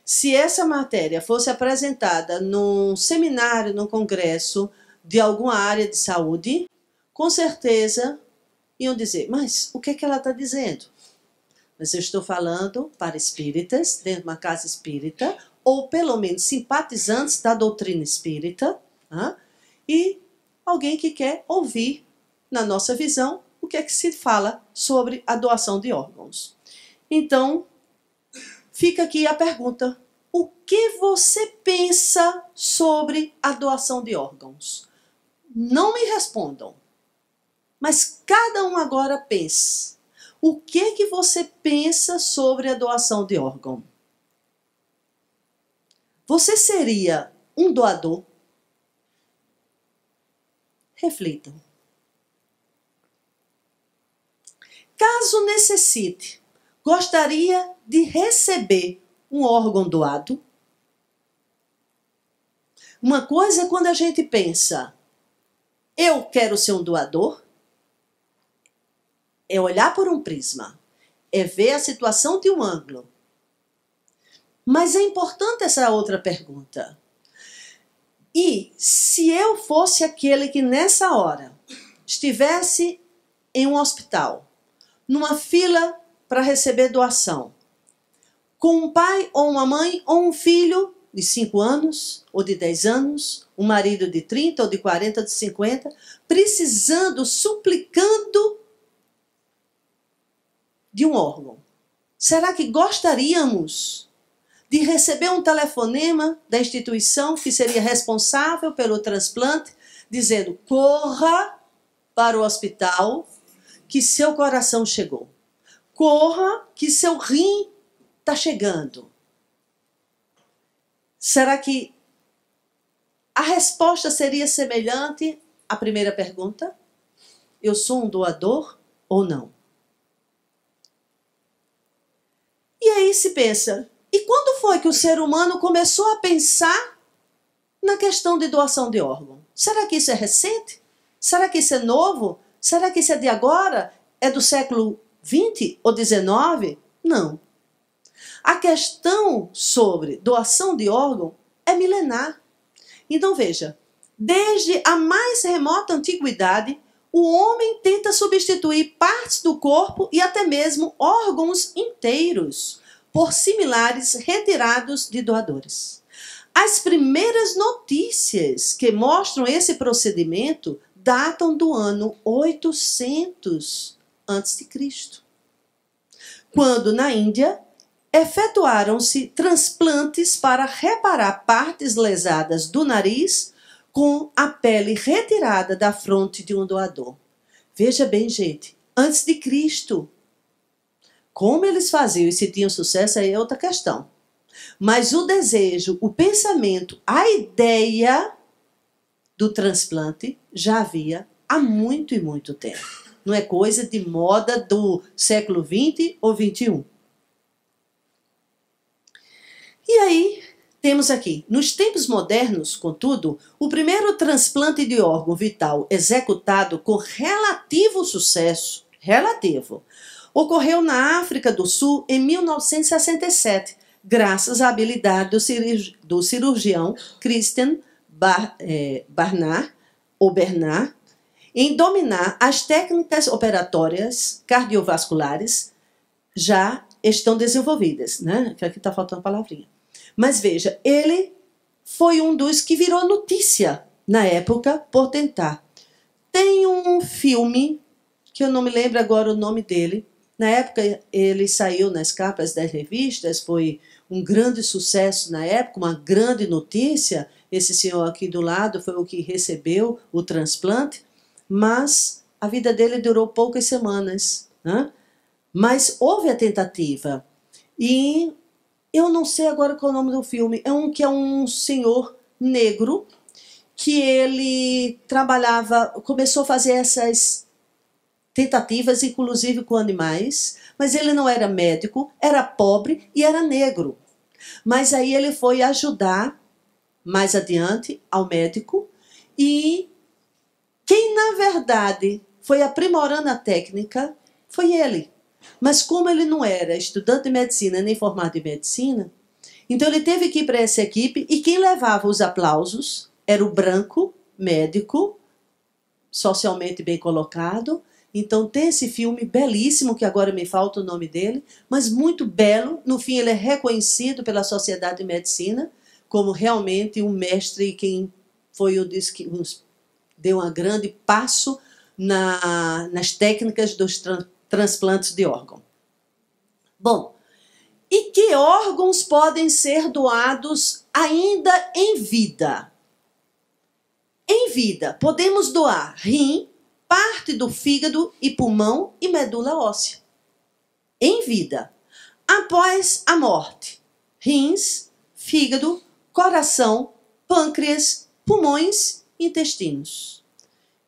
Se essa matéria fosse apresentada num seminário, num congresso de alguma área de saúde, com certeza iam dizer, mas o que é que ela está dizendo? Mas eu estou falando para espíritas, dentro de uma casa espírita, ou pelo menos simpatizantes da doutrina espírita, e alguém que quer ouvir, na nossa visão, o que é que se fala sobre a doação de órgãos. Então, fica aqui a pergunta, o que você pensa sobre a doação de órgãos? Não me respondam, mas cada um agora pense. O que você pensa sobre a doação de órgão? Você seria um doador? Reflitam. Caso necessite, gostaria de receber um órgão doado? Uma coisa é quando a gente pensa, eu quero ser um doador, é olhar por um prisma, é ver a situação de um ângulo. Mas é importante essa outra pergunta. E se eu fosse aquele que nessa hora estivesse em um hospital, numa fila para receber doação, com um pai ou uma mãe ou um filho de 5 anos ou de 10 anos, um marido de 30 ou de 40 ou de 50, precisando, suplicando de um órgão. Será que gostaríamos de receber um telefonema da instituição que seria responsável pelo transplante, dizendo, corra para o hospital que seu coração chegou. Corra que seu rim está chegando. Será que a resposta seria semelhante à primeira pergunta? Eu sou um doador ou não? E aí se pensa, e quando foi que o ser humano começou a pensar na questão de doação de órgão? Será que isso é recente? Será que isso é novo? Será que isso é de agora? É do século XX ou XIX? Não. A questão sobre doação de órgão é milenar. Então veja, desde a mais remota antiguidade, o homem tenta substituir partes do corpo e até mesmo órgãos inteiros por similares retirados de doadores. As primeiras notícias que mostram esse procedimento datam do ano 800 a.C., quando na Índia efetuaram-se transplantes para reparar partes lesadas do nariz com a pele retirada da fronte de um doador. Veja bem, gente, antes de Cristo. Como eles faziam e se tinham sucesso aí é outra questão. Mas o desejo, o pensamento, a ideia do transplante já havia há muito e muito tempo. Não é coisa de moda do século XX ou XXI. E aí, temos aqui, nos tempos modernos, contudo, o primeiro transplante de órgão vital executado com relativo sucesso, ocorreu na África do Sul em 1967, graças à habilidade do cirurgião Christian Bernard, em dominar as técnicas operatórias cardiovasculares já estão desenvolvidas, né? Aqui está faltando a palavrinha. Mas veja, ele foi um dos que virou notícia na época por tentar. Tem um filme, que eu não me lembro agora o nome dele. Na época ele saiu nas capas das revistas, foi um grande sucesso na época, uma grande notícia. Esse senhor aqui do lado foi o que recebeu o transplante, mas a vida dele durou poucas semanas, né? Mas houve a tentativa. E eu não sei agora qual é o nome do filme. É um senhor negro que ele trabalhava, começou a fazer essas tentativas, inclusive com animais, mas ele não era médico, era pobre e era negro. Mas aí ele foi ajudar mais adiante ao médico e quem, na verdade, foi aprimorando a técnica foi ele. Mas como ele não era estudante de medicina nem formado em medicina, Então ele teve que ir para essa equipe e quem levava os aplausos era o branco, médico, socialmente bem colocado. Então tem esse filme belíssimo, que agora me falta o nome dele, mas muito belo. No fim ele é reconhecido pela Sociedade de Medicina como realmente um mestre e quem foi o que deu um grande passo nas técnicas dos transplantes de órgão. Bom, e que órgãos podem ser doados ainda em vida? Em vida, podemos doar rim, parte do fígado e pulmão e medula óssea. Em vida. Após a morte, rins, fígado, coração, pâncreas, pulmões, intestinos.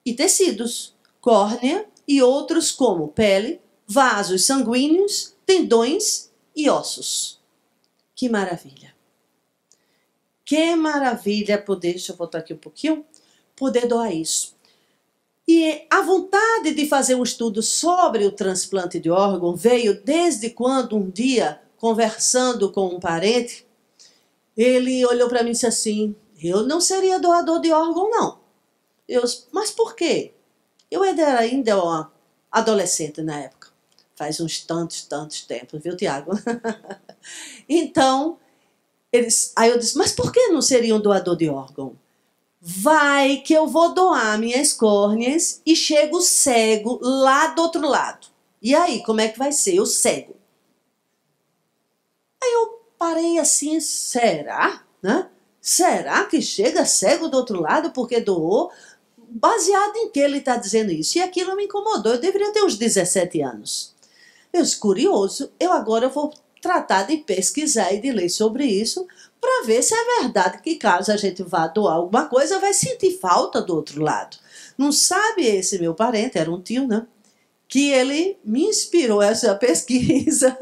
E tecidos, córnea e outros como pele, vasos sanguíneos, tendões e ossos. Que maravilha! Que maravilha poder, deixa eu voltar aqui um pouquinho, poder doar isso. E a vontade de fazer um estudo sobre o transplante de órgão veio desde quando um dia, conversando com um parente, ele olhou para mim e disse assim, eu não seria doador de órgão não. Mas por quê? Eu era ainda uma adolescente na época. Faz uns tantos tempos, viu, Tiago? Então, aí eu disse, mas por que não seria um doador de órgão? Vai que eu vou doar minhas córneas e chego cego lá do outro lado. E aí, como é que vai ser? Eu cego. Aí eu parei assim, será? Né? Será que chega cego do outro lado porque doou? Baseado em que ele está dizendo isso? E aquilo me incomodou. Eu deveria ter uns 17 anos. Eu disse, curioso, eu agora vou tratar de pesquisar e de ler sobre isso para ver se é verdade que caso a gente vá doar alguma coisa, vai sentir falta do outro lado. Não sabe esse meu parente, era um tio, né? Que ele me inspirou essa pesquisa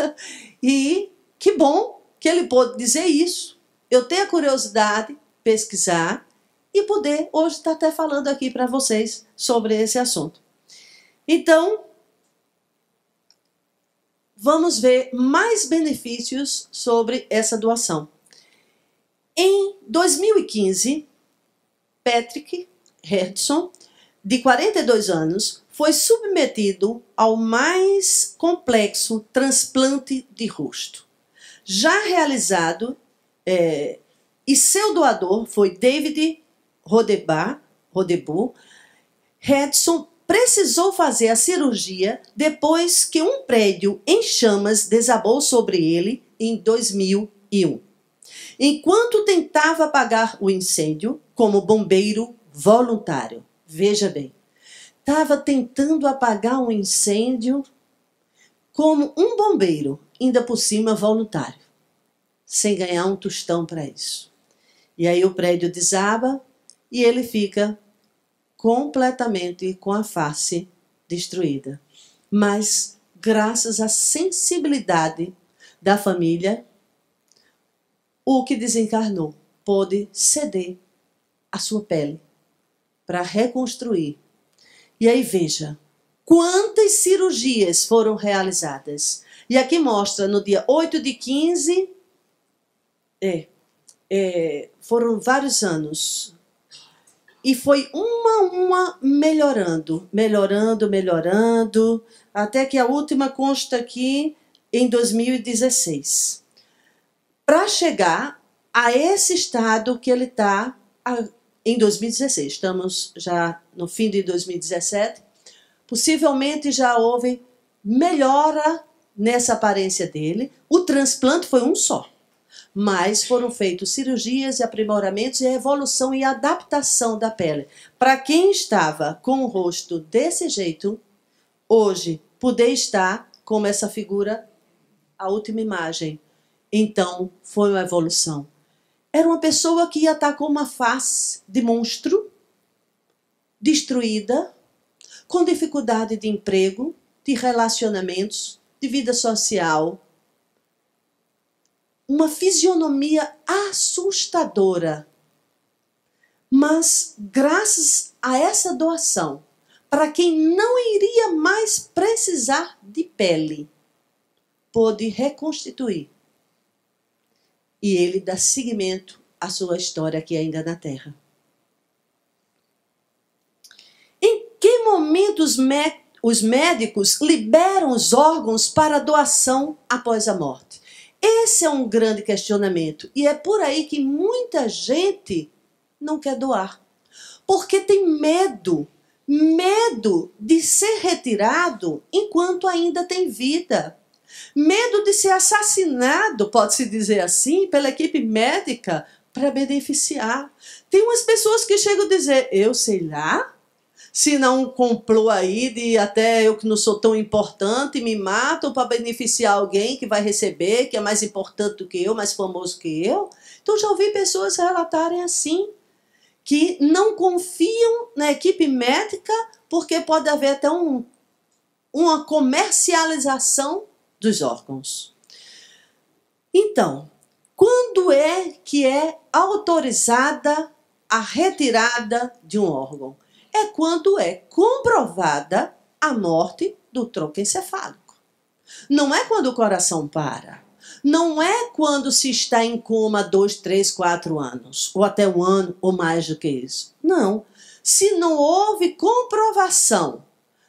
e que bom que ele pôde dizer isso. Eu tenho a curiosidade, pesquisar e poder hoje estar até falando aqui para vocês sobre esse assunto. Então, vamos ver mais benefícios sobre essa doação. Em 2015, Patrick Hudson, de 42 anos, foi submetido ao mais complexo transplante de rosto. Já realizado, e seu doador foi David Rodebur. Hudson precisou fazer a cirurgia depois que um prédio em chamas desabou sobre ele em 2001. Enquanto tentava apagar o incêndio como bombeiro voluntário. Veja bem, estava tentando apagar um incêndio como um bombeiro, ainda por cima voluntário, sem ganhar um tostão para isso. E aí o prédio desaba e ele fica completamente com a face destruída. Mas, graças à sensibilidade da família, o que desencarnou pôde ceder a sua pele para reconstruir. E aí veja, quantas cirurgias foram realizadas. E aqui mostra, no dia 8/15, foram vários anos. E foi uma melhorando, até que a última consta aqui em 2016. Para chegar a esse estado que ele está em 2016. Estamos já no fim de 2017. Possivelmente já houve melhora nessa aparência dele. O transplante foi um só. Mas foram feitas cirurgias e aprimoramentos e a evolução e adaptação da pele. Para quem estava com o rosto desse jeito, hoje poder estar como essa figura, a última imagem. Então, foi uma evolução. Era uma pessoa que ia estar com uma face de monstro, destruída, com dificuldade de emprego, de relacionamentos, de vida social. Uma fisionomia assustadora. Mas, graças a essa doação, para quem não iria mais precisar de pele, pôde reconstituir. e ele dá seguimento à sua história aqui ainda na Terra. Em que momento os médicos liberam os órgãos para doação após a morte? Esse é um grande questionamento e é por aí que muita gente não quer doar, porque tem medo de ser retirado enquanto ainda tem vida. Medo de ser assassinado, pode-se dizer assim, pela equipe médica para beneficiar. Tem umas pessoas que chegam a dizer, eu sei lá, se não um complô aí de até eu que não sou tão importante, me matam para beneficiar alguém que vai receber, que é mais importante do que eu, mais famoso que eu. Então já ouvi pessoas relatarem assim, que não confiam na equipe médica porque pode haver até uma comercialização dos órgãos. Então, quando é que é autorizada a retirada de um órgão? É quando é comprovada a morte do tronco encefálico. Não é quando o coração para. Não é quando se está em coma 2, 3, 4 anos, ou até 1 ano, ou mais do que isso. Não. Se não houve comprovação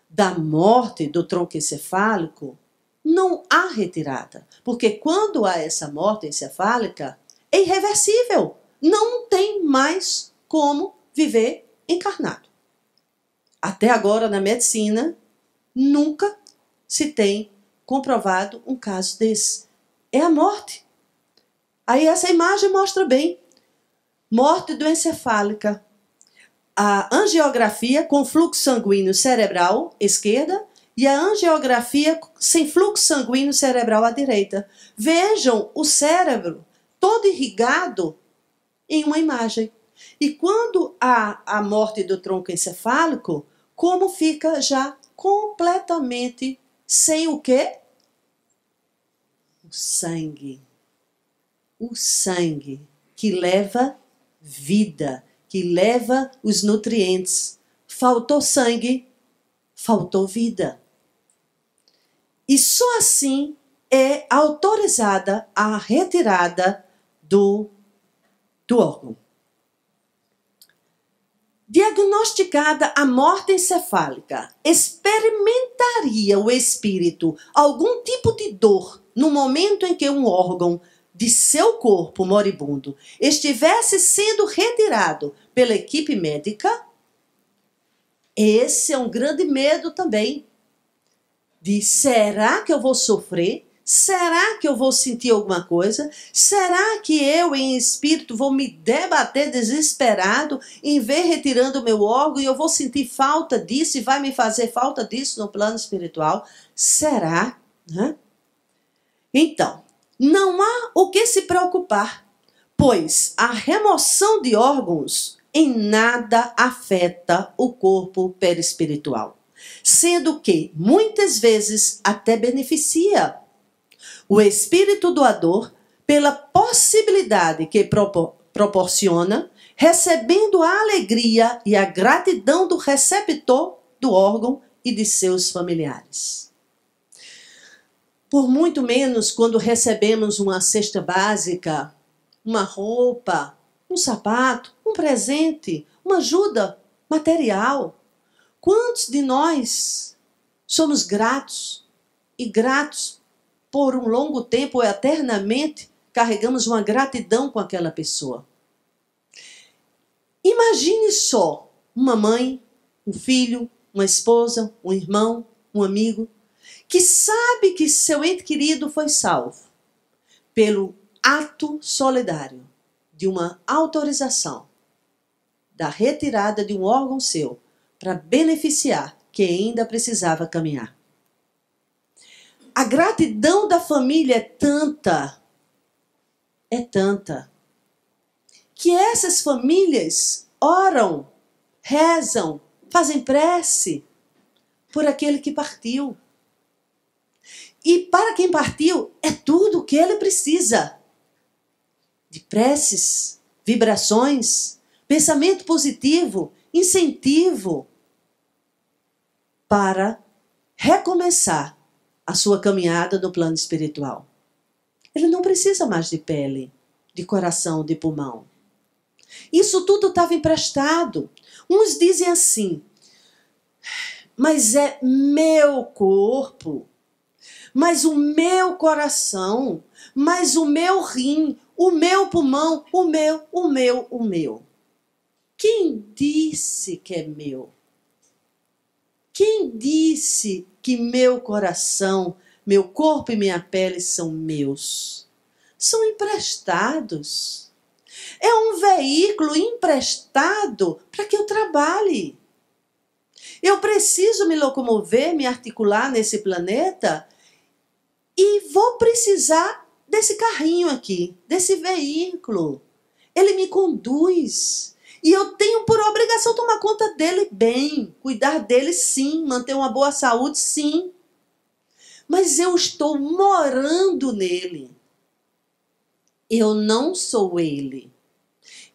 da morte do tronco encefálico, não há retirada. Porque quando há essa morte encefálica, é irreversível. Não tem mais como viver encarnado. Até agora, na medicina, nunca se tem comprovado um caso desse. É a morte. Aí essa imagem mostra bem. Morte doencefálica. A angiografia com fluxo sanguíneo cerebral esquerda e a angiografia sem fluxo sanguíneo cerebral à direita. Vejam o cérebro todo irrigado em uma imagem. E quando há a morte do tronco encefálico, como fica já completamente sem o quê? O sangue. O sangue que leva vida, que leva os nutrientes. Faltou sangue, faltou vida. E só assim é autorizada a retirada do órgão. Diagnosticada a morte encefálica, experimentaria o espírito algum tipo de dor no momento em que um órgão de seu corpo moribundo estivesse sendo retirado pela equipe médica? Esse é um grande medo também. De será que eu vou sofrer? Será que eu vou sentir alguma coisa? Será que eu, em espírito, vou me debater desesperado em ver retirando o meu órgão e eu vou sentir falta disso e vai me fazer falta disso no plano espiritual? Será? Então, não há o que se preocupar, pois a remoção de órgãos em nada afeta o corpo perispiritual, sendo que, muitas vezes, até beneficia o espírito doador pela possibilidade que proporciona, recebendo a alegria e a gratidão do receptor do órgão e de seus familiares. Por muito menos quando recebemos uma cesta básica, uma roupa, um sapato, um presente, uma ajuda material. Quantos de nós somos gratos e gratos por um longo tempo ou eternamente carregamos uma gratidão com aquela pessoa? Imagine só uma mãe, um filho, uma esposa, um irmão, um amigo, que sabe que seu ente querido foi salvo pelo ato solidário de uma autorização da retirada de um órgão seu para beneficiar quem ainda precisava caminhar. A gratidão da família é tanta, que essas famílias oram, rezam, fazem prece por aquele que partiu. E para quem partiu, é tudo o que ele precisa. De preces, vibrações, pensamento positivo, incentivo para recomeçar a sua caminhada no plano espiritual. Ele não precisa mais de pele. de coração, de pulmão. Isso tudo estava emprestado. Uns dizem assim, mas é meu corpo, mas o meu coração, mas o meu rim, o meu pulmão, o meu. Quem disse que é meu? Quem disse que meu coração, meu corpo e minha pele são meus? São emprestados. É um veículo emprestado para que eu trabalhe. Eu preciso me locomover, me articular nesse planeta e vou precisar desse carrinho aqui, desse veículo. Ele me conduz. E eu tenho por obrigação tomar conta dele bem, cuidar dele sim, manter uma boa saúde sim. Mas eu estou morando nele. Eu não sou ele.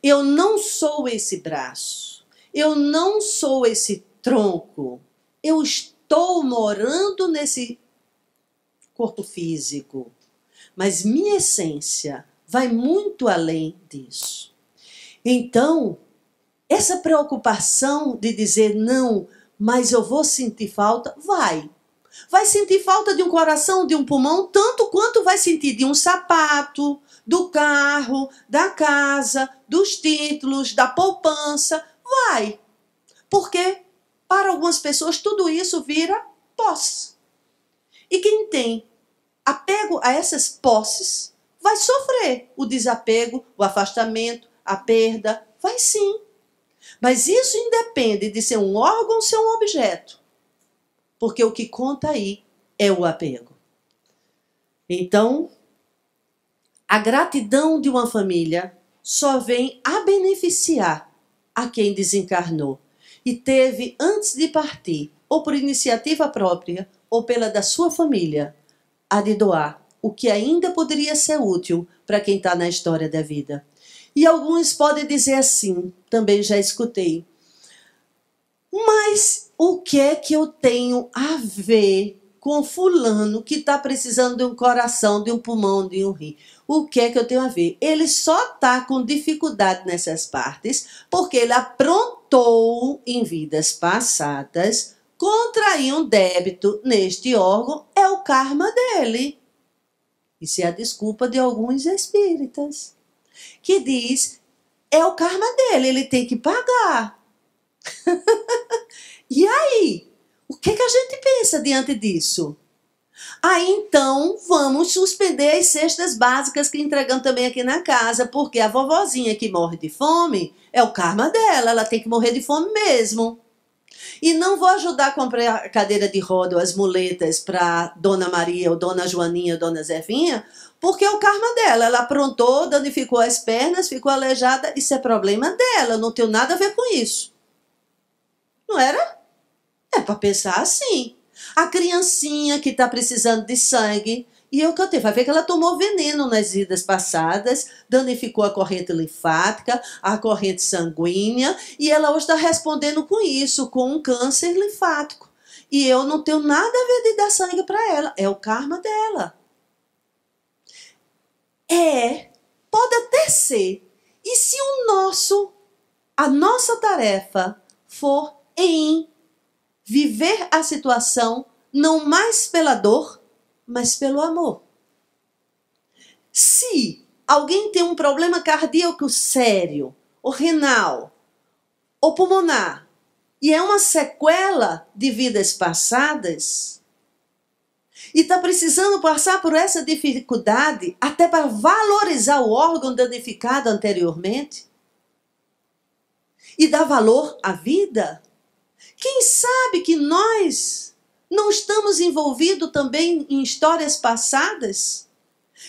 Eu não sou esse braço. Eu não sou esse tronco. Eu estou morando nesse corpo físico. Mas minha essência vai muito além disso. Então, essa preocupação de dizer não, mas eu vou sentir falta, vai. Vai sentir falta de um coração, de um pulmão, tanto quanto vai sentir de um sapato, do carro, da casa, dos títulos, da poupança. Vai. Porque para algumas pessoas tudo isso vira posse. E quem tem apego a essas posses vai sofrer o desapego, o afastamento, a perda. Vai sim. Mas isso independe de ser um órgão ou ser um objeto. Porque o que conta aí é o apego. Então, a gratidão de uma família só vem a beneficiar a quem desencarnou e teve, antes de partir, ou por iniciativa própria, ou pela da sua família, a de doar o que ainda poderia ser útil para quem está na história da vida. E alguns podem dizer assim, também já escutei, mas o que é que eu tenho a ver com fulano que está precisando de um coração, de um pulmão, de um rim? O que é que eu tenho a ver? Ele só está com dificuldade nessas partes porque ele aprontou em vidas passadas, contrair um débito neste órgão, é o karma dele. Isso é a desculpa de alguns espíritas, que diz, é o karma dele, ele tem que pagar. E aí? O que a gente pensa diante disso? Aí então vamos suspender as cestas básicas que entregamos também aqui na casa, porque a vovozinha que morre de fome é o karma dela, ela tem que morrer de fome mesmo. E não vou ajudar a comprar a cadeira de roda ou as muletas para Dona Maria, ou Dona Joaninha, ou Dona Zefinha, porque é o karma dela. Ela aprontou, danificou as pernas, ficou aleijada, isso é problema dela, não tem nada a ver com isso. Não era? É para pensar assim. A criancinha que está precisando de sangue, e eu cantei, vai ver que ela tomou veneno nas vidas passadas, danificou a corrente linfática, a corrente sanguínea, e ela hoje está respondendo com isso, com um câncer linfático. E eu não tenho nada a ver de dar sangue para ela, é o karma dela. Pode até ser. E se a nossa tarefa for em viver a situação não mais pela dor, mas pelo amor. Se alguém tem um problema cardíaco sério, ou renal, ou pulmonar, e é uma sequela de vidas passadas, e está precisando passar por essa dificuldade até para valorizar o órgão danificado anteriormente, e dar valor à vida, quem sabe que nós não estamos envolvidos também em histórias passadas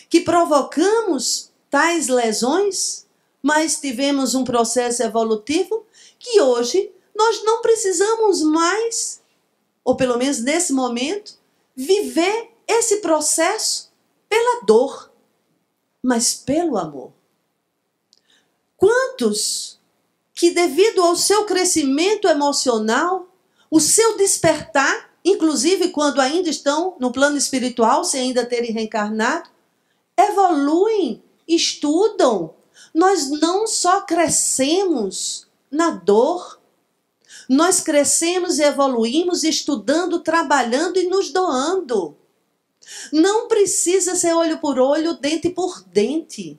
que provocamos tais lesões, mas tivemos um processo evolutivo que hoje nós não precisamos mais, ou pelo menos nesse momento, viver esse processo pela dor, mas pelo amor. Quantos que devido ao seu crescimento emocional, o seu despertar, inclusive quando ainda estão no plano espiritual, sem ainda terem reencarnado, evoluem e estudam. Nós não só crescemos na dor, nós crescemos e evoluímos estudando, trabalhando e nos doando. Não precisa ser olho por olho, dente por dente.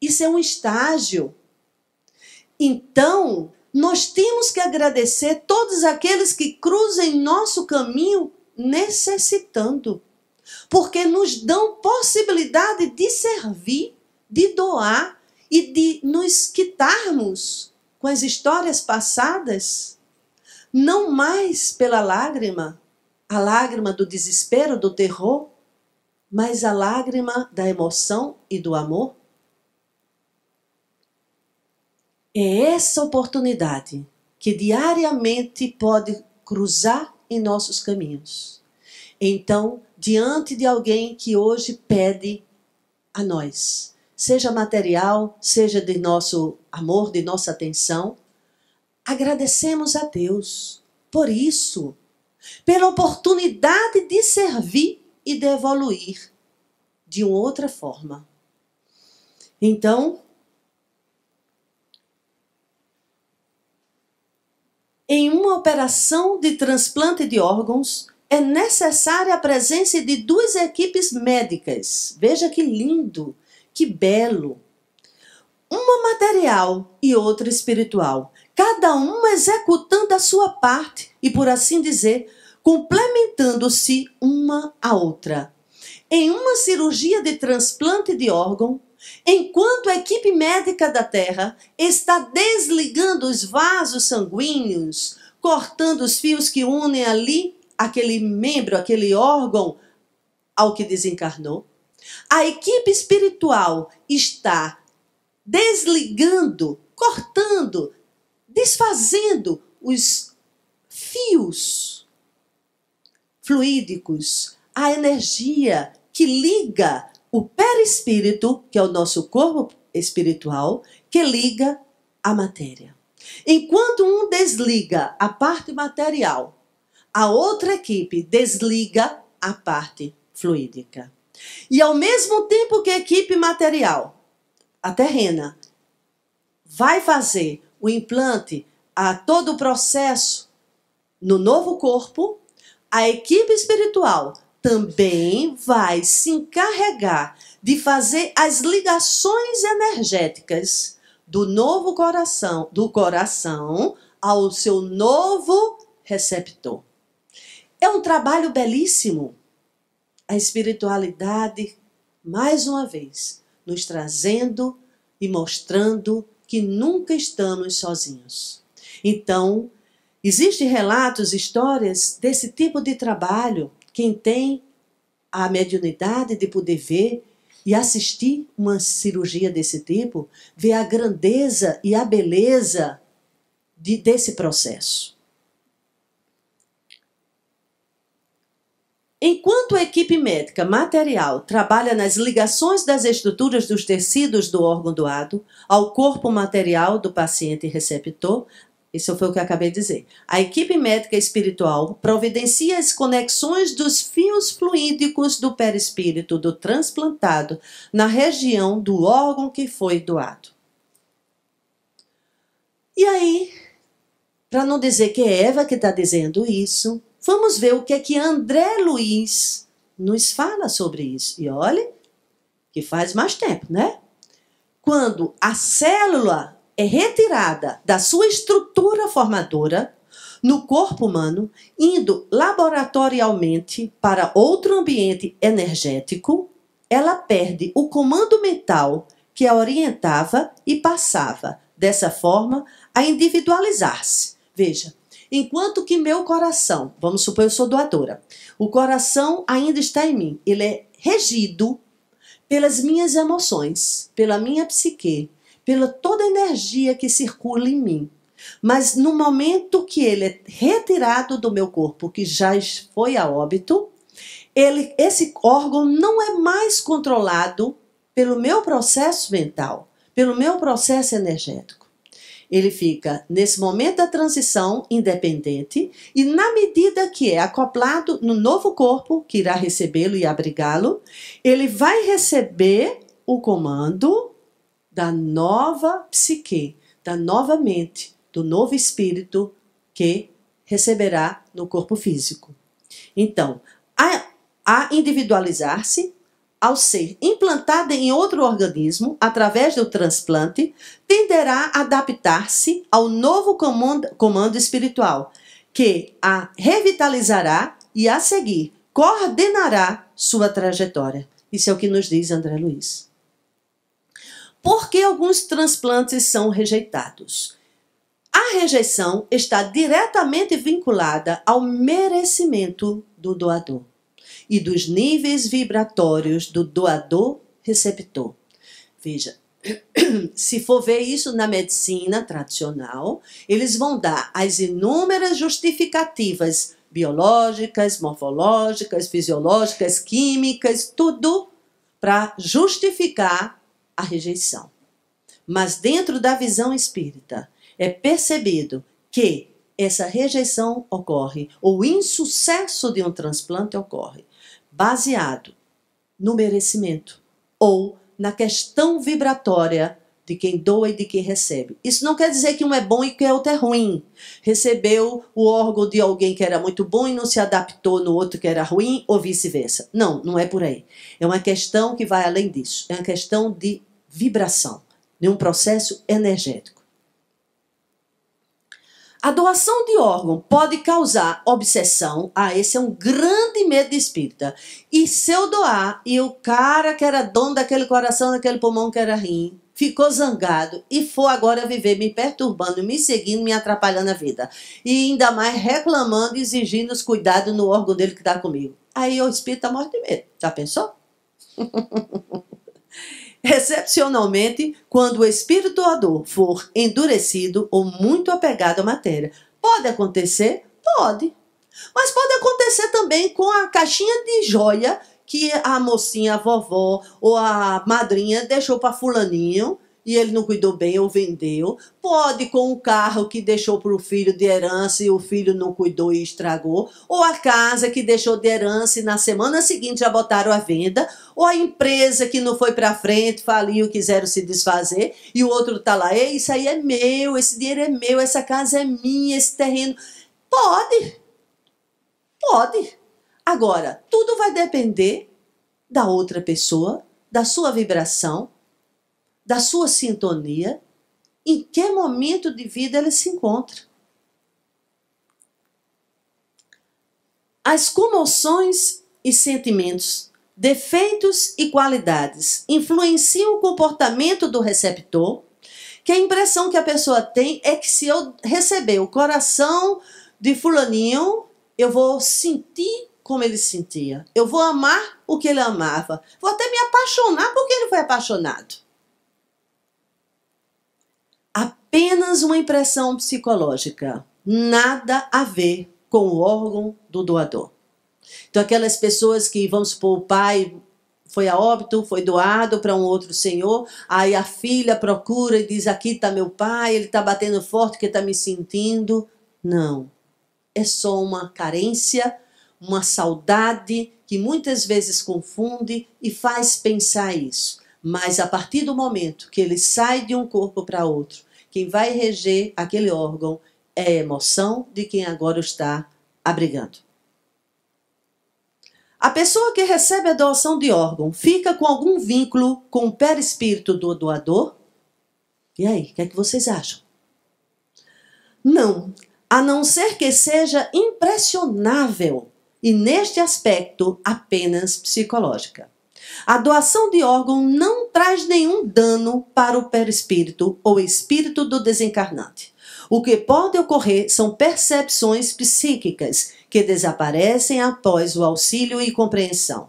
Isso é um estágio. Então, nós temos que agradecer todos aqueles que cruzam em nosso caminho necessitando, porque nos dão possibilidade de servir, de doar e de nos quitarmos com as histórias passadas, não mais pela lágrima, a lágrima do desespero, do terror, mas a lágrima da emoção e do amor. É essa oportunidade que diariamente pode cruzar em nossos caminhos. Então, diante de alguém que hoje pede a nós, seja material, seja de nosso amor, de nossa atenção, agradecemos a Deus por isso, pela oportunidade de servir e de evoluir de uma outra forma. Então, em uma operação de transplante de órgãos, é necessária a presença de 2 equipes médicas. Veja que lindo, que belo. Uma material e outra espiritual. Cada uma executando a sua parte e, por assim dizer, complementando-se uma à outra. Em uma cirurgia de transplante de órgão, enquanto a equipe médica da Terra está desligando os vasos sanguíneos, cortando os fios que unem ali aquele membro, aquele órgão ao que desencarnou, a equipe espiritual está desligando, cortando, desfazendo os fios fluídicos, a energia que liga o perispírito, que é o nosso corpo espiritual, que liga a matéria. Enquanto um desliga a parte material, a outra equipe desliga a parte fluídica. E ao mesmo tempo que a equipe material, a terrena, vai fazer o implante, a todo o processo no novo corpo, a equipe espiritual também vai se encarregar de fazer as ligações energéticas do novo coração, do coração ao seu novo receptor. É um trabalho belíssimo. A espiritualidade, mais uma vez, nos trazendo e mostrando que nunca estamos sozinhos. Então, existem relatos, histórias desse tipo de trabalho. Quem tem a mediunidade de poder ver e assistir uma cirurgia desse tipo, vê a grandeza e a beleza desse processo. Enquanto a equipe médica material trabalha nas ligações das estruturas dos tecidos do órgão doado ao corpo material do paciente receptor, isso foi o que eu acabei de dizer. A equipe médica espiritual providencia as conexões dos fios fluídicos do perispírito do transplantado na região do órgão que foi doado. E aí, para não dizer que é Eva que está dizendo isso, vamos ver o que é que André Luiz nos fala sobre isso. E olha, que faz mais tempo, né? Quando a célula é retirada da sua estrutura formadora no corpo humano, indo laboratorialmente para outro ambiente energético, ela perde o comando mental que a orientava e passava, dessa forma, a individualizar-se. Veja, enquanto que meu coração, vamos supor eu sou doadora, o coração ainda está em mim, ele é regido pelas minhas emoções, pela minha psique, pela toda a energia que circula em mim. Mas no momento que ele é retirado do meu corpo, que já foi a óbito, esse órgão não é mais controlado pelo meu processo mental, pelo meu processo energético. Ele fica, nesse momento da transição, independente, e na medida que é acoplado no novo corpo, que irá recebê-lo e abrigá-lo, ele vai receber o comando da nova psique, da nova mente, do novo espírito que receberá no corpo físico. Então, a individualizar-se, ao ser implantada em outro organismo, através do transplante, tenderá a adaptar-se ao novo comando espiritual, que a revitalizará e, a seguir, coordenará sua trajetória. Isso é o que nos diz André Luiz. Por que alguns transplantes são rejeitados? A rejeição está diretamente vinculada ao merecimento do doador e dos níveis vibratórios do doador-receptor. Veja, se for ver isso na medicina tradicional, eles vão dar as inúmeras justificativas biológicas, morfológicas, fisiológicas, químicas, tudo para justificar a rejeição. Mas dentro da visão espírita, é percebido que essa rejeição ocorre, ou o insucesso de um transplante ocorre, baseado no merecimento ou na questão vibratória de quem doa e de quem recebe. Isso não quer dizer que um é bom e que o outro é ruim. Recebeu o órgão de alguém que era muito bom e não se adaptou no outro que era ruim, ou vice-versa. Não, não é por aí. É uma questão que vai além disso. É uma questão de vibração, de um processo energético. A doação de órgão pode causar obsessão. Esse é um grande medo espírita. E se eu doar, e o cara que era dono daquele coração, daquele pulmão que era rim, ficou zangado e for agora viver me perturbando, me seguindo, me atrapalhando a vida. E ainda mais reclamando e exigindo os cuidados no órgão dele que está comigo. Aí o espírito morre de medo. Já pensou? Excepcionalmente, quando o espírito doador for endurecido ou muito apegado à matéria. Pode acontecer? Pode. Mas pode acontecer também com a caixinha de joia que a mocinha, a vovó ou a madrinha deixou para fulaninho e ele não cuidou bem ou vendeu. Pode com o carro que deixou para o filho de herança e o filho não cuidou e estragou. Ou a casa que deixou de herança e na semana seguinte já botaram à venda. Ou a empresa que não foi para frente, faliu, quiseram se desfazer. E o outro está lá, ei, isso aí é meu, esse dinheiro é meu, essa casa é minha, esse terreno. Pode. Pode. Agora, tudo vai depender da outra pessoa, da sua vibração, da sua sintonia, em que momento de vida ele se encontra. As comoções e sentimentos, defeitos e qualidades influenciam o comportamento do receptor, que a impressão que a pessoa tem é que se eu receber o coração de fulaninho, eu vou sentir como ele sentia. Eu vou amar o que ele amava. Vou até me apaixonar porque ele foi apaixonado. Apenas uma impressão psicológica, nada a ver com o órgão do doador. Então, aquelas pessoas que, vamos supor, o pai foi a óbito, foi doado para um outro senhor, aí a filha procura e diz, aqui está meu pai, ele está batendo forte porque está me sentindo. Não, é só uma carência, uma saudade que muitas vezes confunde e faz pensar isso. Mas a partir do momento que ele sai de um corpo para outro, quem vai reger aquele órgão é a emoção de quem agora está abrigando. A pessoa que recebe a doação de órgão fica com algum vínculo com o perispírito do doador? E aí, o que é que vocês acham? Não, a não ser que seja impressionável e, neste aspecto, apenas psicológica. A doação de órgão não traz nenhum dano para o perispírito ou espírito do desencarnante. O que pode ocorrer são percepções psíquicas que desaparecem após o auxílio e compreensão.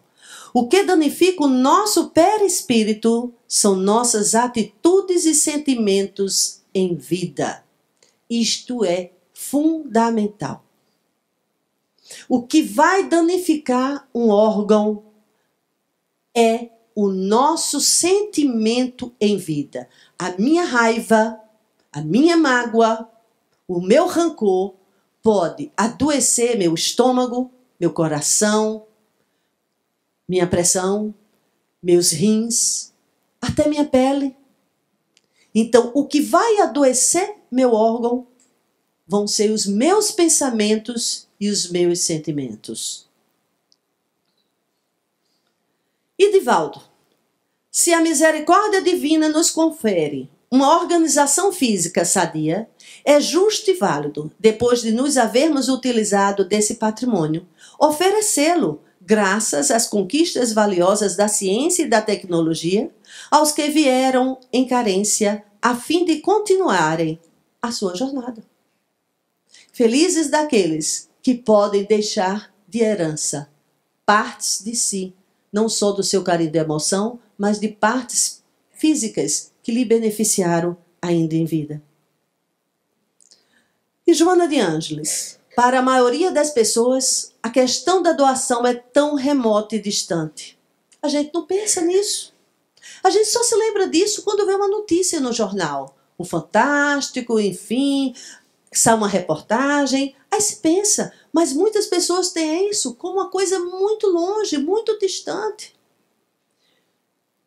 O que danifica o nosso perispírito são nossas atitudes e sentimentos em vida. Isto é fundamental. O que vai danificar um órgão é o nosso sentimento em vida. A minha raiva, a minha mágoa, o meu rancor pode adoecer meu estômago, meu coração, minha pressão, meus rins, até minha pele. Então, o que vai adoecer meu órgão vão ser os meus pensamentos e os meus sentimentos. E Divaldo, se a misericórdia divina nos confere uma organização física sadia, é justo e válido, depois de nos havermos utilizado desse patrimônio, oferecê-lo, graças às conquistas valiosas da ciência e da tecnologia, aos que vieram em carência, a fim de continuarem a sua jornada. Felizes daqueles que podem deixar de herança partes de si, não só do seu carinho de emoção, mas de partes físicas que lhe beneficiaram ainda em vida. E Joana de Ângeles, para a maioria das pessoas, a questão da doação é tão remota e distante. A gente não pensa nisso. A gente só se lembra disso quando vê uma notícia no jornal. O Fantástico, enfim, sai uma reportagem, aí se pensa, mas muitas pessoas têm isso como uma coisa muito longe, muito distante.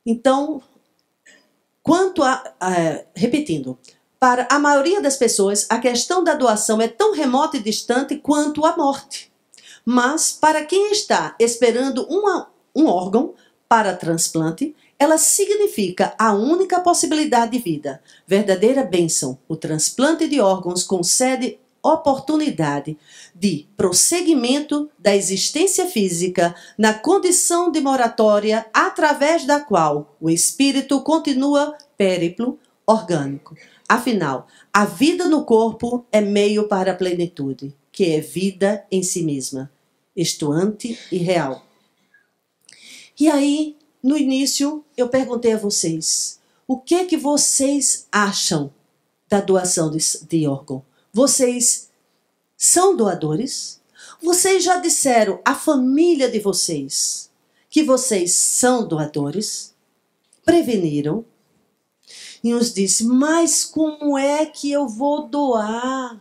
Então, repetindo, para a maioria das pessoas, a questão da doação é tão remota e distante quanto a morte. Mas, para quem está esperando um órgão para transplante, ela significa a única possibilidade de vida. Verdadeira bênção. O transplante de órgãos concede oportunidade de prosseguimento da existência física na condição de moratória através da qual o espírito continua périplo orgânico. Afinal, a vida no corpo é meio para a plenitude, que é vida em si mesma, estuante e real. E aí, no início, eu perguntei a vocês, o que vocês acham da doação de órgão? Vocês são doadores? Vocês já disseram à família de vocês que vocês são doadores? Preveniram? E uns disse, mas como é que eu vou doar?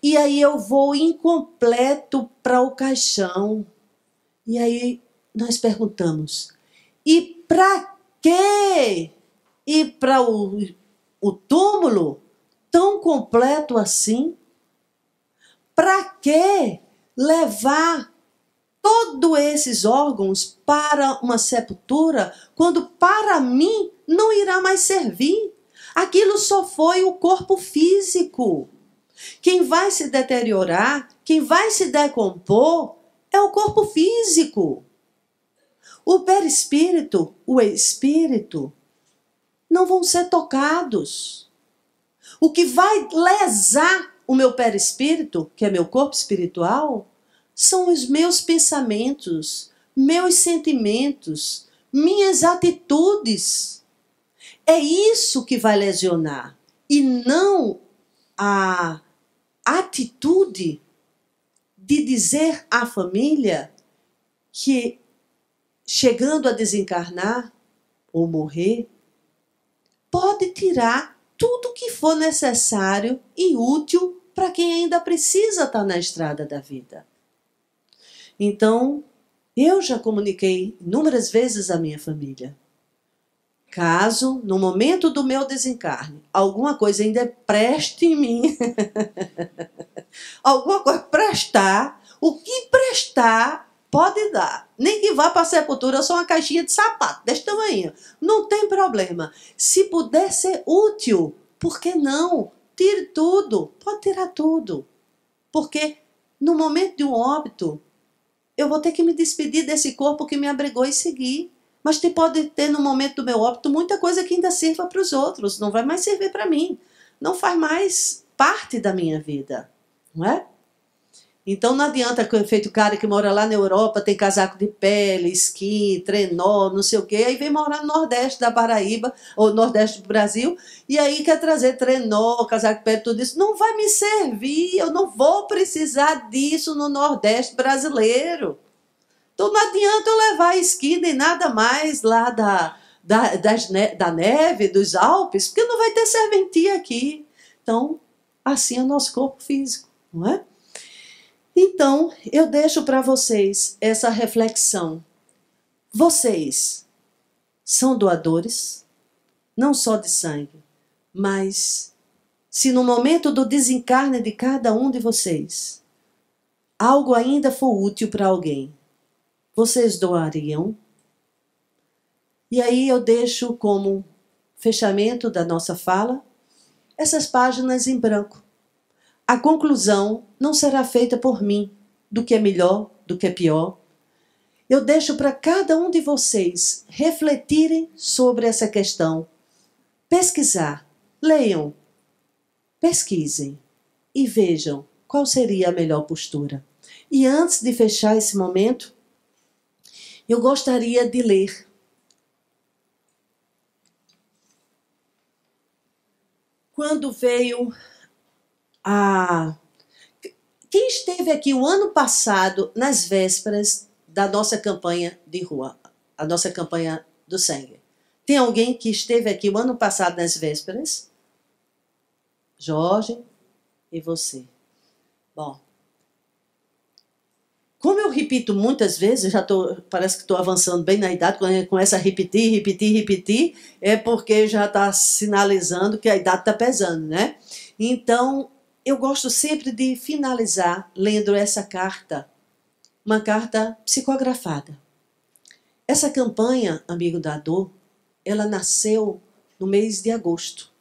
E aí eu vou incompleto para o caixão. E aí nós perguntamos, e para quê? Ir para o túmulo tão completo assim? Para que levar todos esses órgãos para uma sepultura quando para mim não irá mais servir? Aquilo só foi o corpo físico. Quem vai se deteriorar, quem vai se decompor é o corpo físico. O perispírito, o espírito, não vão ser tocados. O que vai lesar o meu perispírito, que é meu corpo espiritual, são os meus pensamentos, meus sentimentos, minhas atitudes. É isso que vai lesionar. E não a atitude de dizer à família que, chegando a desencarnar ou morrer, pode tirar tudo que for necessário e útil para quem ainda precisa estar na estrada da vida. Então, eu já comuniquei inúmeras vezes à minha família. Caso, no momento do meu desencarne, alguma coisa ainda preste em mim, alguma coisa prestar, o que prestar, pode dar. Nem que vá para a sepultura, eu sou uma caixinha de sapato, desse tamanho. Não tem problema. Se puder ser útil, por que não? Tire tudo, pode tirar tudo. Porque no momento de um óbito, eu vou ter que me despedir desse corpo que me abrigou e seguir. Mas pode ter no momento do meu óbito muita coisa que ainda sirva para os outros, não vai mais servir para mim. Não faz mais parte da minha vida, não é? Então não adianta que o efeito cara que mora lá na Europa tem casaco de pele, esqui, trenó, não sei o quê, aí vem morar no Nordeste da Paraíba, ou Nordeste do Brasil, e aí quer trazer trenó, casaco de pele, tudo isso. Não vai me servir, eu não vou precisar disso no Nordeste brasileiro. Então não adianta eu levar esqui nem nada mais lá da neve, dos Alpes, porque não vai ter serventia aqui. Então, assim é o nosso corpo físico, não é? Então, eu deixo para vocês essa reflexão. Vocês são doadores, não só de sangue, mas se no momento do desencarne de cada um de vocês, algo ainda for útil para alguém, vocês doariam? E aí eu deixo como fechamento da nossa fala essas páginas em branco. A conclusão não será feita por mim, do que é melhor, do que é pior. Eu deixo para cada um de vocês refletirem sobre essa questão, pesquisar, leiam, pesquisem e vejam qual seria a melhor postura. E antes de fechar esse momento, eu gostaria de ler quando veio a... Quem esteve aqui o ano passado, nas vésperas da nossa campanha de rua, a nossa campanha do sangue? Tem alguém que esteve aqui o ano passado nas vésperas? Jorge e você. Bom, como eu repito muitas vezes, parece que estou avançando bem na idade, quando a gente começa a repetir, é porque já está sinalizando que a idade está pesando, né? Então, eu gosto sempre de finalizar lendo essa carta, uma carta psicografada. Essa campanha, Amigo da Dor, ela nasceu no mês de agosto,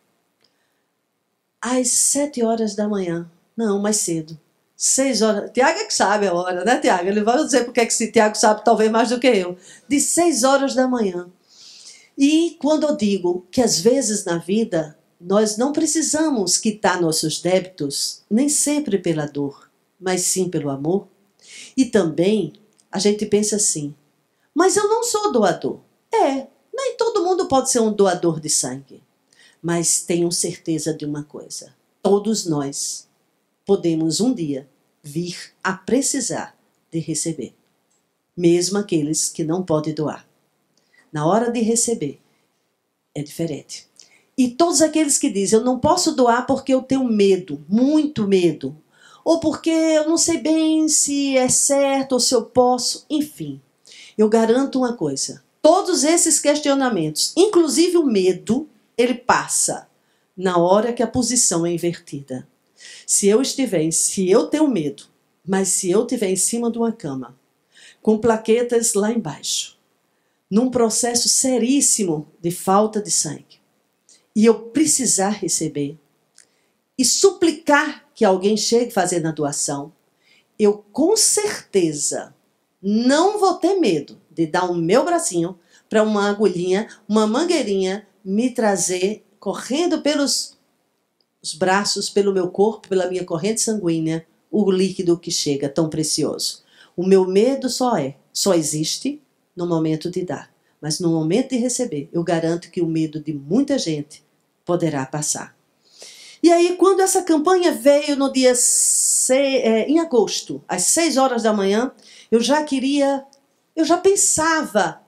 às 7 horas da manhã, não, mais cedo. 6 horas, Tiago é que sabe a hora, né, Tiago? Ele vai dizer porque é que esse Tiago sabe talvez mais do que eu. De 6 horas da manhã. E quando eu digo que às vezes na vida nós não precisamos quitar nossos débitos, nem sempre pela dor, mas sim pelo amor. E também a gente pensa assim, mas eu não sou doador. Nem todo mundo pode ser um doador de sangue. Mas tenham certeza de uma coisa, todos nós podemos um dia vir a precisar de receber, mesmo aqueles que não podem doar. Na hora de receber, é diferente. E todos aqueles que dizem, eu não posso doar porque eu tenho medo, muito medo, ou porque eu não sei bem se é certo ou se eu posso, enfim. Eu garanto uma coisa, todos esses questionamentos, inclusive o medo, ele passa na hora que a posição é invertida. Se eu tenho medo, mas se eu estiver em cima de uma cama, com plaquetas lá embaixo, num processo seríssimo de falta de sangue, e eu precisar receber, e suplicar que alguém chegue fazendo a doação, eu com certeza não vou ter medo de dar o meu bracinho para uma agulhinha, uma mangueirinha, me trazer correndo pelos os braços, pelo meu corpo, pela minha corrente sanguínea, o líquido que chega tão precioso. O meu medo só existe no momento de dar. Mas no momento de receber, eu garanto que o medo de muita gente poderá passar. E aí, quando essa campanha veio no dia em agosto, às 6 horas da manhã, eu já pensava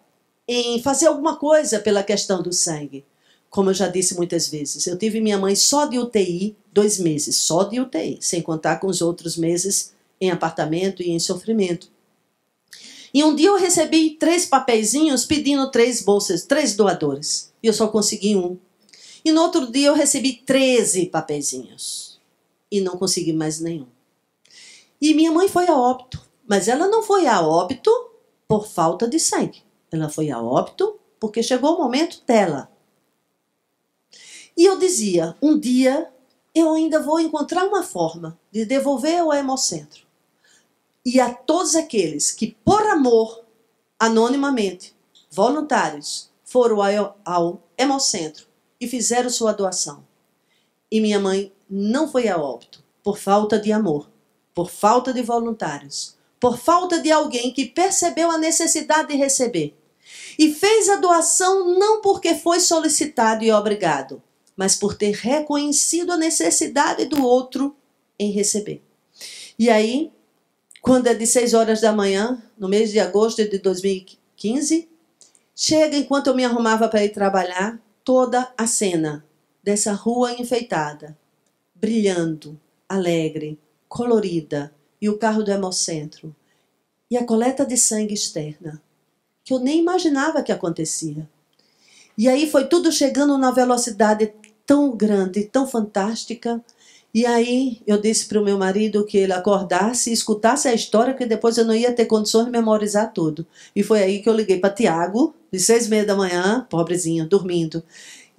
em fazer alguma coisa pela questão do sangue. Como eu já disse muitas vezes, eu tive minha mãe só de UTI 2 meses, só de UTI, sem contar com os outros meses em apartamento e em sofrimento. E um dia eu recebi 3 papeizinhos pedindo 3 bolsas, 3 doadores, e eu só consegui 1. E no outro dia eu recebi 13 papeizinhos, e não consegui mais nenhum. E minha mãe foi a óbito, mas ela não foi a óbito por falta de sangue, ela foi a óbito porque chegou o momento dela. E eu dizia, um dia eu ainda vou encontrar uma forma de devolver ao Hemocentro. E a todos aqueles que, por amor, anonimamente, voluntários, foram ao Hemocentro e fizeram sua doação. E minha mãe não foi a óbito por falta de amor, por falta de voluntários, por falta de alguém que percebeu a necessidade de receber. E fez a doação não porque foi solicitado e obrigado, mas por ter reconhecido a necessidade do outro em receber. E aí, quando é de 6 horas da manhã, no mês de agosto de 2015, chega, enquanto eu me arrumava para ir trabalhar, toda a cena dessa rua enfeitada, brilhando, alegre, colorida, e o carro do Hemocentro, e a coleta de sangue externa, que eu nem imaginava que acontecia. E aí foi tudo chegando numa velocidade tão grande, tão fantástica. E aí eu disse para o meu marido que ele acordasse e escutasse a história, que depois eu não ia ter condições de memorizar tudo. E foi aí que eu liguei para Tiago, de 6h30 da manhã, pobrezinho, dormindo.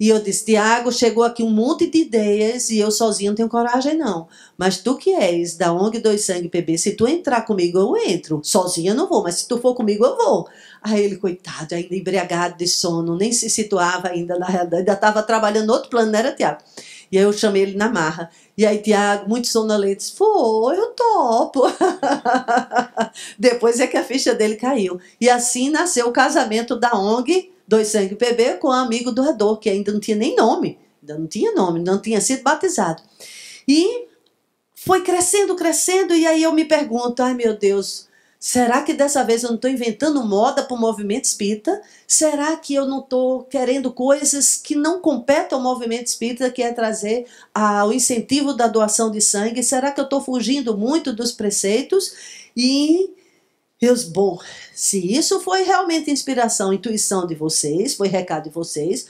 E eu disse, Tiago, chegou aqui um monte de ideias e eu sozinho não tenho coragem não. Mas tu que és da ONG Doe Sangue PB, se tu entrar comigo, eu entro. Sozinha eu não vou, mas se tu for comigo, eu vou. Aí ele, coitado, ainda embriagado de sono, nem se situava ainda na realidade, ainda estava trabalhando outro plano, não era, Tiago? E aí eu chamei ele na marra. E aí, Tiago, muito sonolento, disse, pô, eu topo. Depois é que a ficha dele caiu. E assim nasceu o casamento da ONG Doe Sangue PB com um amigo doador, que ainda não tinha nem nome. Ainda não tinha nome, não tinha sido batizado. E foi crescendo, crescendo, e aí eu me pergunto, ai meu Deus, será que dessa vez eu não estou inventando moda para o movimento espírita? Será que eu não estou querendo coisas que não competem ao movimento espírita, que é trazer o incentivo da doação de sangue? Será que eu estou fugindo muito dos preceitos? E bom, se isso foi realmente inspiração, intuição de vocês, foi recado de vocês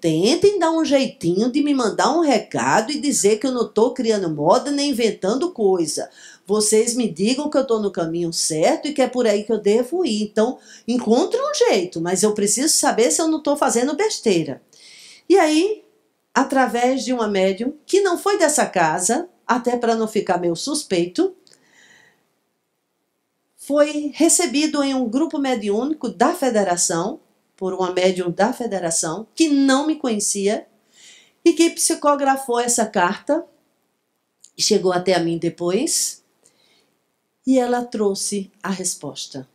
tentem dar um jeitinho de me mandar um recado e dizer que eu não estou criando moda nem inventando coisa. Vocês me digam que eu estou no caminho certo e que é por aí que eu devo ir. Então, encontre um jeito, mas eu preciso saber se eu não estou fazendo besteira. E aí, através de uma médium, que não foi dessa casa, até para não ficar meio suspeito, foi recebido em um grupo mediúnico da federação, por uma médium da federação, que não me conhecia, e que psicografou essa carta, chegou até a mim depois, e ela trouxe a resposta.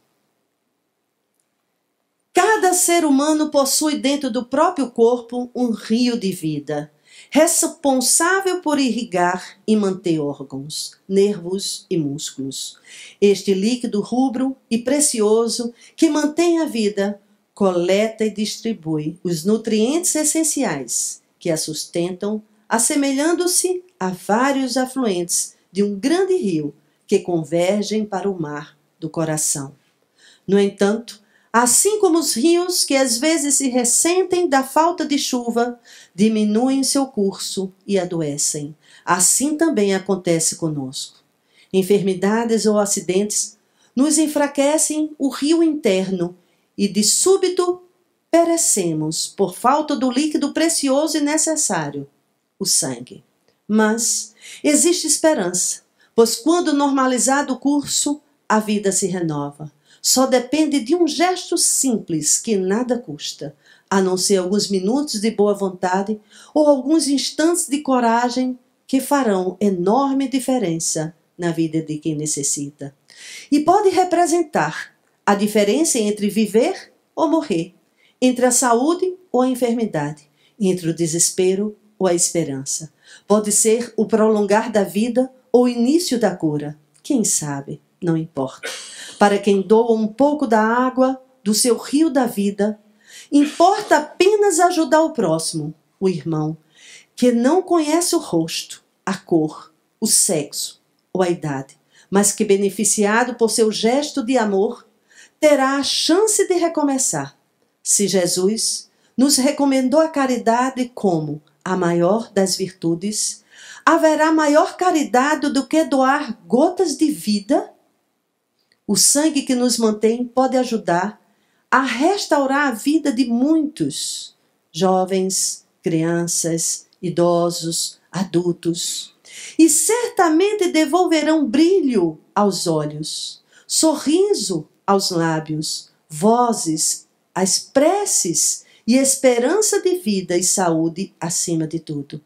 Cada ser humano possui dentro do próprio corpo um rio de vida, responsável por irrigar e manter órgãos, nervos e músculos. Este líquido rubro e precioso que mantém a vida, coleta e distribui os nutrientes essenciais que a sustentam, assemelhando-se a vários afluentes de um grande rio que convergem para o mar do coração. No entanto, assim como os rios que às vezes se ressentem da falta de chuva, diminuem seu curso e adoecem, assim também acontece conosco. Enfermidades ou acidentes nos enfraquecem o rio interno e de súbito perecemos por falta do líquido precioso e necessário, o sangue. Mas existe esperança, pois quando normalizado o curso, a vida se renova. Só depende de um gesto simples que nada custa, a não ser alguns minutos de boa vontade ou alguns instantes de coragem que farão enorme diferença na vida de quem necessita. E pode representar a diferença entre viver ou morrer, entre a saúde ou a enfermidade, entre o desespero ou a esperança. Pode ser o prolongar da vida ou o início da cura. Quem sabe? Não importa. Para quem doa um pouco da água do seu rio da vida, importa apenas ajudar o próximo, o irmão, que não conhece o rosto, a cor, o sexo ou a idade, mas que, beneficiado por seu gesto de amor, terá a chance de recomeçar. Se Jesus nos recomendou a caridade como a maior das virtudes, haverá maior caridade do que doar gotas de vida? O sangue que nos mantém pode ajudar a restaurar a vida de muitos jovens, crianças, idosos, adultos. E certamente devolverão brilho aos olhos, sorriso aos lábios, vozes, as preces e esperança de vida e saúde acima de tudo.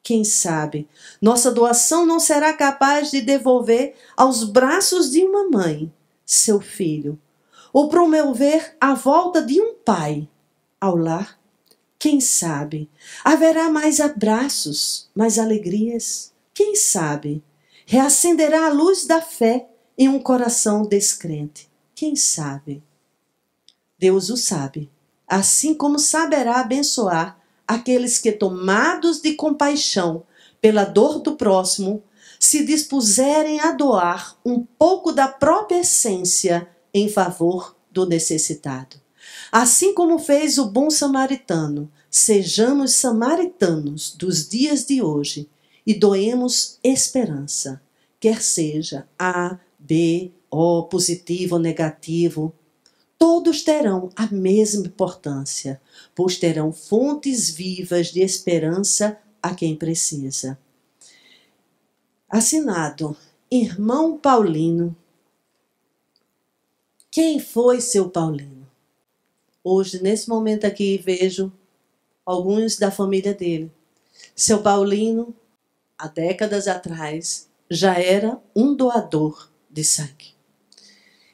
Quem sabe, nossa doação não será capaz de devolver aos braços de uma mãe seu filho, ou promover a volta de um pai ao lar. Quem sabe, haverá mais abraços, mais alegrias. Quem sabe, reacenderá a luz da fé em um coração descrente. Quem sabe? Deus o sabe, assim como saberá abençoar aqueles que, tomados de compaixão pela dor do próximo, se dispuserem a doar um pouco da própria essência em favor do necessitado. Assim como fez o bom samaritano, sejamos samaritanos dos dias de hoje e doemos esperança, quer seja A, B, O, positivo ou negativo. Todos terão a mesma importância, pois terão fontes vivas de esperança a quem precisa. Assinado, Irmão Paulino. Quem foi seu Paulino? Hoje, nesse momento aqui, vejo alguns da família dele. Seu Paulino, há décadas atrás, já era um doador de sangue.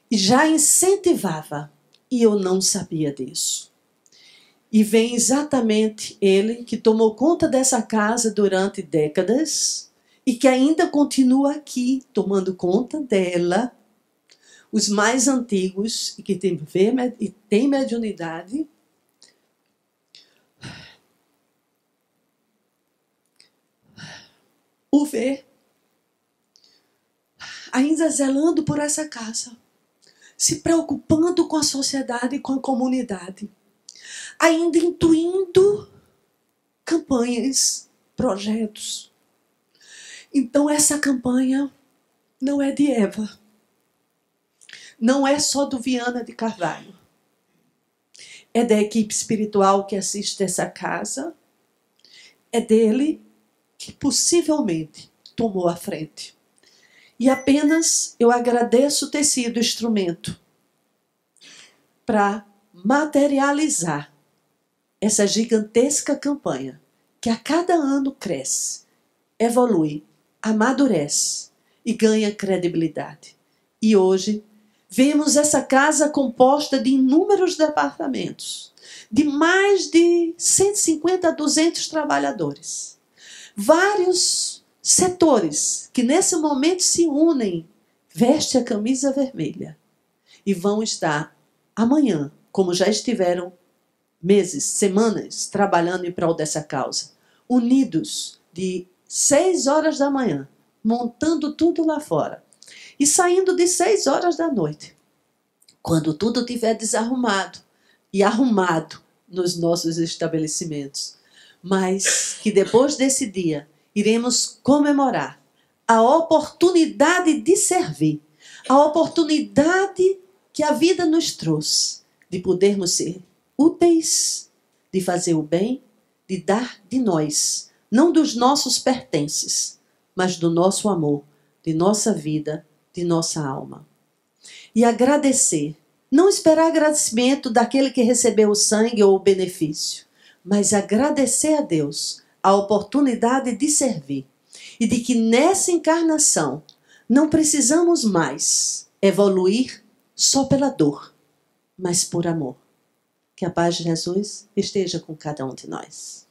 E já incentivava, e eu não sabia disso. E vem exatamente ele que tomou conta dessa casa durante décadas e que ainda continua aqui tomando conta dela. Os mais antigos e que têm mediunidade, o vê ainda zelando por essa casa, se preocupando com a sociedade e com a comunidade, ainda intuindo campanhas, projetos. Então essa campanha não é de Eva, não é só do Viana de Carvalho, é da equipe espiritual que assiste essa casa, é dele que possivelmente tomou a frente. E apenas eu agradeço ter sido instrumento para materializar essa gigantesca campanha que a cada ano cresce, evolui, amadurece e ganha credibilidade. E hoje vemos essa casa composta de inúmeros departamentos, de mais de 150 a 200 trabalhadores. Vários setores que nesse momento se unem, vestem a camisa vermelha e vão estar amanhã, como já estiveram meses, semanas, trabalhando em prol dessa causa, unidos de 6 horas da manhã, montando tudo lá fora e saindo de 6 horas da noite, quando tudo estiver desarrumado e arrumado nos nossos estabelecimentos. Mas que depois desse dia iremos comemorar a oportunidade de servir, a oportunidade que a vida nos trouxe de podermos ser úteis, de fazer o bem, de dar de nós, não dos nossos pertences, mas do nosso amor, de nossa vida, de nossa alma. E agradecer, não esperar agradecimento daquele que recebeu o sangue ou o benefício, mas agradecer a Deus a oportunidade de servir e de que nessa encarnação não precisamos mais evoluir só pela dor, mas por amor. Que a paz de Jesus esteja com cada um de nós.